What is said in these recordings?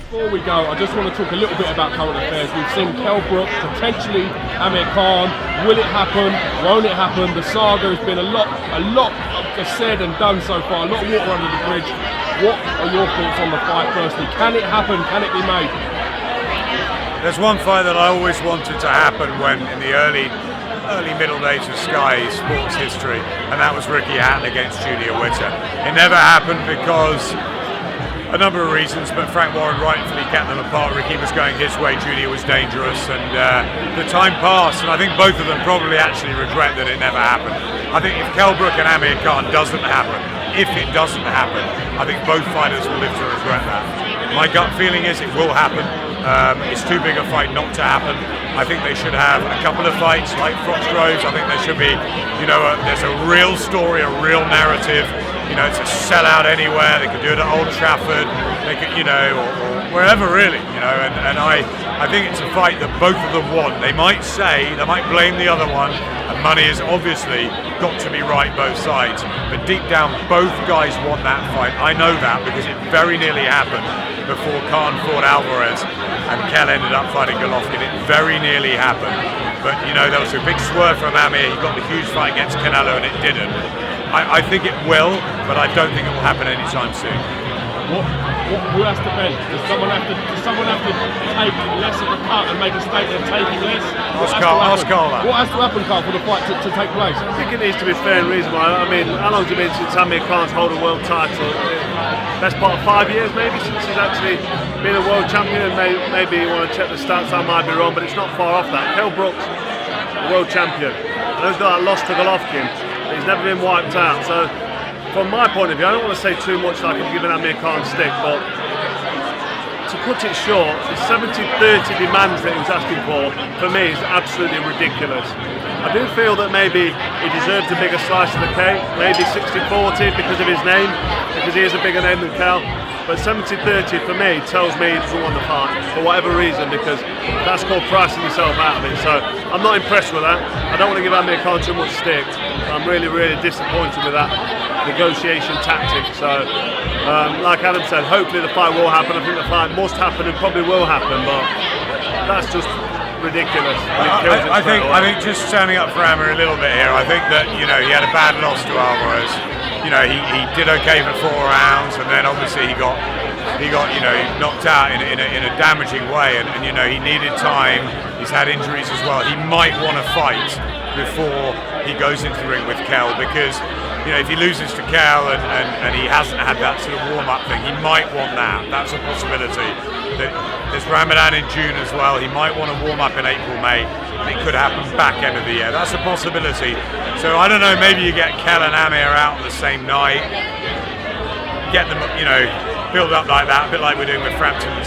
Before we go, I just want to talk a little bit about current affairs. We've seen Kell Brook, potentially Amir Khan. Will it happen? Won't it happen? The saga has been a lot said and done so far. A lot of water under the bridge. What are your thoughts on the fight? Firstly, can it happen? Can it be made? There's one fight that I always wanted to happen when in the early middle days of Sky Sports history, and that was Ricky Hatton against Julia Witter. It never happened because a number of reasons, but Frank Warren rightfully kept them apart. Ricky was going his way, Julia was dangerous, and the time passed, and I think both of them probably actually regret that it never happened. I think if Kell Brook and Amir Khan doesn't happen, if it doesn't happen, I think both fighters will live to regret that. My gut feeling is it will happen. It's too big a fight not to happen. I think they should have a couple of fights like Froch Groves. I think there should be, there's a real story, a real narrative. It's a sellout anywhere. They could do it at Old Trafford. They could, or wherever really, And I think it's a fight that both of them want. They might blame the other one, and money has obviously got to be right both sides. But deep down, both guys want that fight. I know that because it very nearly happened before Khan fought Alvarez and Kell ended up fighting Golovkin. It very nearly happened. But there was a big swerve from Amir. He got the huge fight against Canelo and it didn't. I think it will, but I don't think it will happen anytime soon. Who has to bend? Does someone have to take less of a cut and make a statement of taking less? Ask Carl that. What has to happen, Carl, for the fight to take place? I think it needs to be fair and reasonable. I mean, how long has it been since Amir Khan's held a world title? Best part of 5 years maybe since he's actually been a world champion. Maybe you want to check the stats, I might be wrong, but it's not far off that. Kell Brook's a world champion. I know he's got that loss to Golovkin, but he's never been wiped out. So from my point of view, I don't want to say too much like I'm giving Amir Khan stick, but to put it short, the 70-30 demands that he was asking for me, is absolutely ridiculous. I do feel that maybe he deserves a bigger slice of the cake, maybe 60-40 because of his name, because he is a bigger name than Kell. But 70-30 for me tells me he doesn't want the fight for whatever reason, because that's called pricing yourself out of it. So I'm not impressed with that. I don't want to give Amir Khan too much stick. I'm really, really disappointed with that negotiation tactic. So like Adam said, hopefully the fight will happen. I think the fight must happen and probably will happen, but that's just ridiculous. I think just standing up for Amir a little bit here, I think that he had a bad loss to Alvarez. He did okay for 4 rounds, and then obviously he got knocked out in a damaging way, and he needed time. He's had injuries as well. He might want to fight before he goes into the ring with Kell, because if he loses to Kell and he hasn't had that sort of warm-up thing, he might want that. That's a possibility. There's Ramadan in June as well. He might want to warm up in April, May. It could happen back end of the year. That's a possibility. So I don't know, maybe you get Kell and Amir out on the same night, get them, build up like that, a bit like we're doing with Frampton and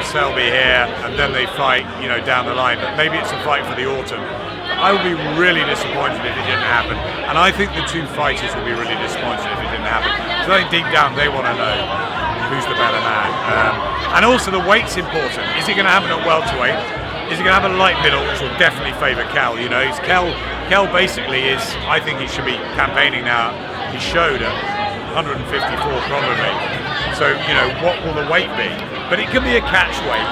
Selby here, and then they fight, down the line. But maybe it's a fight for the autumn. I would be really disappointed if it didn't happen, and I think the two fighters will be really disappointed if it didn't happen. So I think deep down they want to know who's the better man. And also the weight's important. Is it going to happen at welterweight? Is it going to happen at light middle, which will definitely favour Kell? Kell basically is, I think he should be campaigning now. He showed at 154 probably. So, what will the weight be? But it can be a catch weight,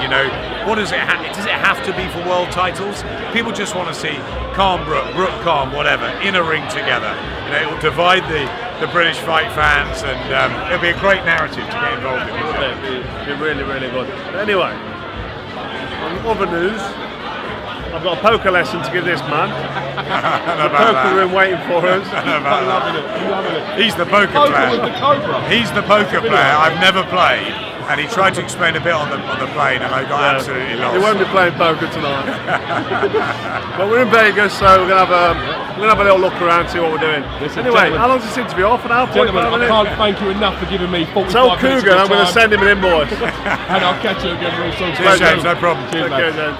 What does it does it have to be for world titles? People just want to see Khan Brook Khan, whatever, in a ring together. It will divide the British fight fans, and it'll be a great narrative to get involved in. It'll be really, really good. But anyway, on other news, I've got a poker lesson to give this man. The poker room waiting for us. I'm loving it. He's the poker player. He's the poker player. I've never played, and he tried to explain a bit on the plane, and I got absolutely lost. He won't be playing poker tonight. But we're in Vegas, so we're gonna have a little look around, see what we're doing. Anyway, how long's this interview? Half an hour? Gentlemen, I can't thank you enough for giving me 45 minutes. Tell Cougar I'm going to send him an invoice. And I'll catch you again real soon. Cheers, James. No problem. Cheers, mate.